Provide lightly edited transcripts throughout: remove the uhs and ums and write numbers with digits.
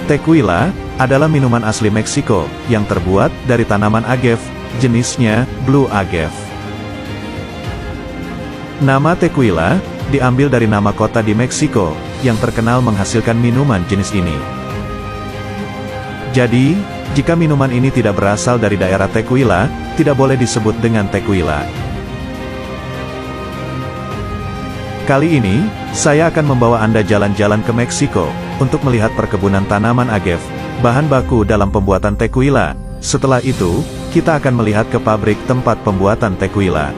Tequila adalah minuman asli Meksiko yang terbuat dari tanaman agave, jenisnya Blue Agave. Nama tequila diambil dari nama kota di Meksiko yang terkenal menghasilkan minuman jenis ini. Jadi, jika minuman ini tidak berasal dari daerah Tequila, tidak boleh disebut dengan tequila. Kali ini, saya akan membawa Anda jalan-jalan ke Meksiko untuk melihat perkebunan tanaman agave, bahan baku dalam pembuatan tequila. Setelah itu, kita akan melihat ke pabrik tempat pembuatan tequila.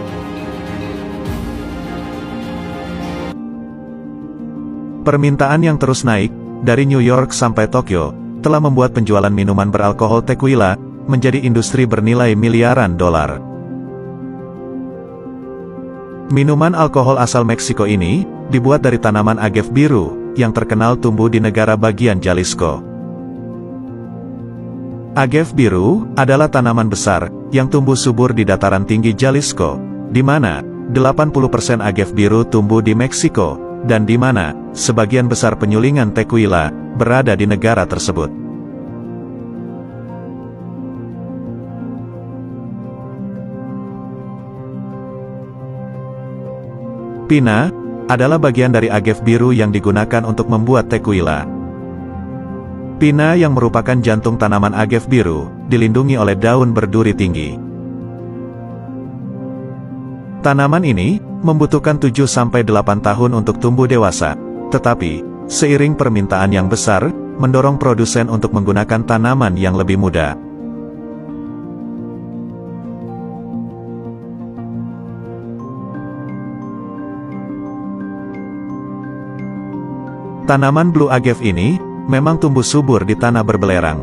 Permintaan yang terus naik, dari New York sampai Tokyo, telah membuat penjualan minuman beralkohol tequila menjadi industri bernilai miliaran dolar. Minuman alkohol asal Meksiko ini dibuat dari tanaman agave biru yang terkenal tumbuh di negara bagian Jalisco. Agave biru adalah tanaman besar yang tumbuh subur di dataran tinggi Jalisco, di mana 80% agave biru tumbuh di Meksiko, dan di mana sebagian besar penyulingan tequila berada di negara tersebut. Pina adalah bagian dari agave biru yang digunakan untuk membuat tequila. Pina yang merupakan jantung tanaman agave biru, dilindungi oleh daun berduri tinggi. Tanaman ini membutuhkan 7-8 tahun untuk tumbuh dewasa, tetapi seiring permintaan yang besar, mendorong produsen untuk menggunakan tanaman yang lebih muda. Tanaman Blue Agave ini memang tumbuh subur di tanah berbelerang.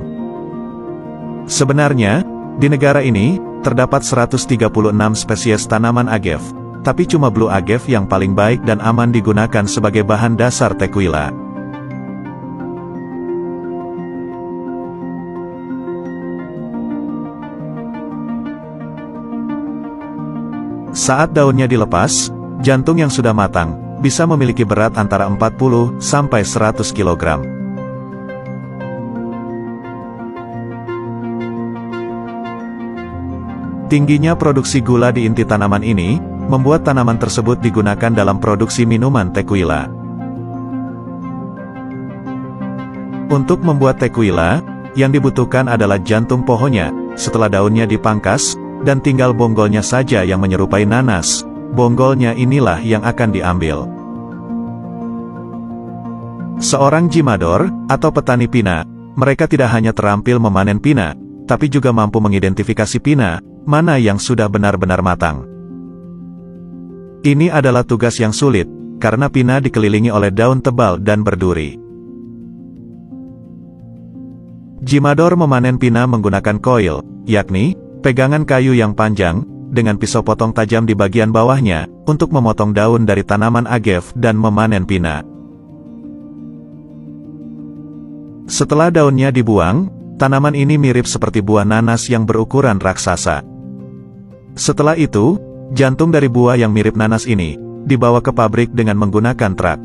Sebenarnya, di negara ini terdapat 136 spesies tanaman agave, tapi cuma Blue Agave yang paling baik dan aman digunakan sebagai bahan dasar tequila. Saat daunnya dilepas, jantung yang sudah matang bisa memiliki berat antara 40 sampai 100 kg. Tingginya produksi gula di inti tanaman ini membuat tanaman tersebut digunakan dalam produksi minuman tequila. Untuk membuat tequila, yang dibutuhkan adalah jantung pohonnya, setelah daunnya dipangkas, dan tinggal bonggolnya saja yang menyerupai nanas. Bonggolnya inilah yang akan diambil. Seorang jimador, atau petani pina, mereka tidak hanya terampil memanen pina, tapi juga mampu mengidentifikasi pina, mana yang sudah benar-benar matang. Ini adalah tugas yang sulit, karena pina dikelilingi oleh daun tebal dan berduri. Jimador memanen pina menggunakan coil, yakni pegangan kayu yang panjang, dengan pisau potong tajam di bagian bawahnya, untuk memotong daun dari tanaman agave dan memanen pina. Setelah daunnya dibuang, tanaman ini mirip seperti buah nanas yang berukuran raksasa. Setelah itu, jantung dari buah yang mirip nanas ini dibawa ke pabrik dengan menggunakan truk.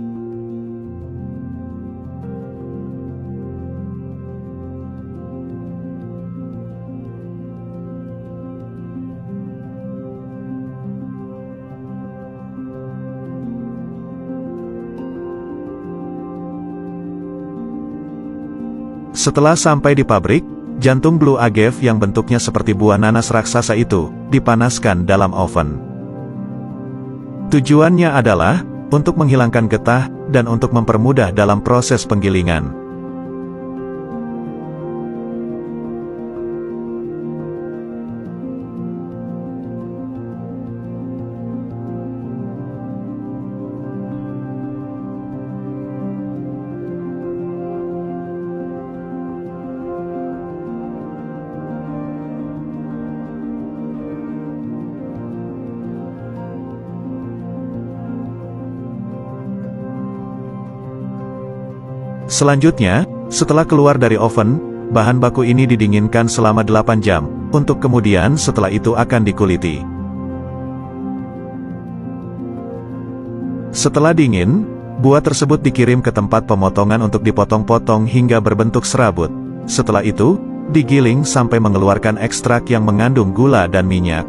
Setelah sampai di pabrik, jantung Blue Agave yang bentuknya seperti buah nanas raksasa itu dipanaskan dalam oven. Tujuannya adalah untuk menghilangkan getah dan untuk mempermudah dalam proses penggilingan. Selanjutnya, setelah keluar dari oven, bahan baku ini didinginkan selama 8 jam, untuk kemudian setelah itu akan dikuliti. Setelah dingin, Buah tersebut dikirim ke tempat pemotongan untuk dipotong-potong hingga berbentuk serabut. Setelah itu, digiling sampai mengeluarkan ekstrak yang mengandung gula dan minyak.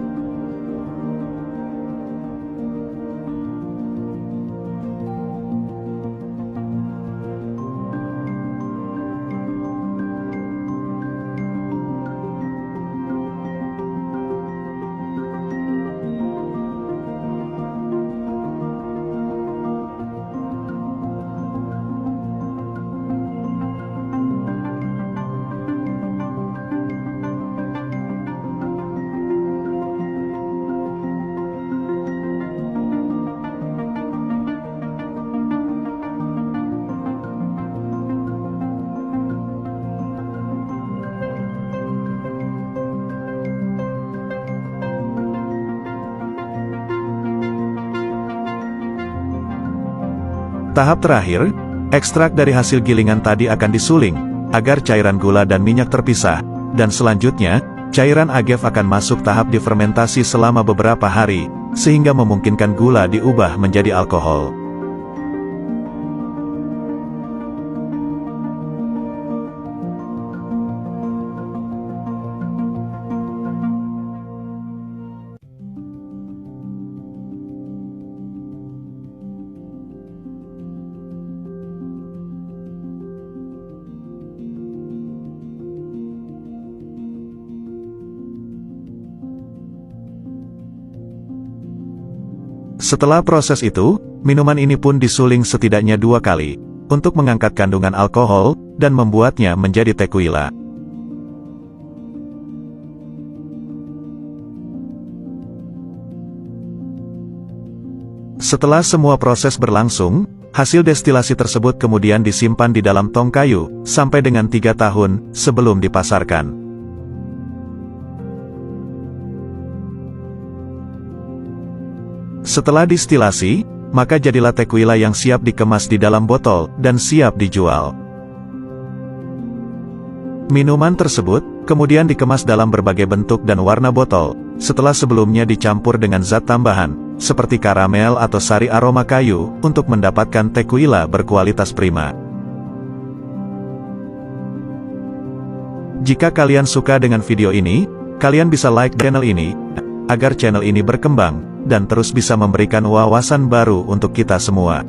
Tahap terakhir, ekstrak dari hasil gilingan tadi akan disuling, agar cairan gula dan minyak terpisah, dan selanjutnya, cairan agave akan masuk tahap difermentasi selama beberapa hari, sehingga memungkinkan gula diubah menjadi alkohol. Setelah proses itu, minuman ini pun disuling setidaknya 2 kali, untuk mengangkat kandungan alkohol, dan membuatnya menjadi tequila. Setelah semua proses berlangsung, hasil destilasi tersebut kemudian disimpan di dalam tong kayu, sampai dengan 3 tahun, sebelum dipasarkan. Setelah distilasi, maka jadilah tequila yang siap dikemas di dalam botol, dan siap dijual. Minuman tersebut, kemudian dikemas dalam berbagai bentuk dan warna botol, setelah sebelumnya dicampur dengan zat tambahan, seperti karamel atau sari aroma kayu, untuk mendapatkan tequila berkualitas prima. Jika kalian suka dengan video ini, kalian bisa like channel ini, agar channel ini berkembang, dan terus bisa memberikan wawasan baru untuk kita semua.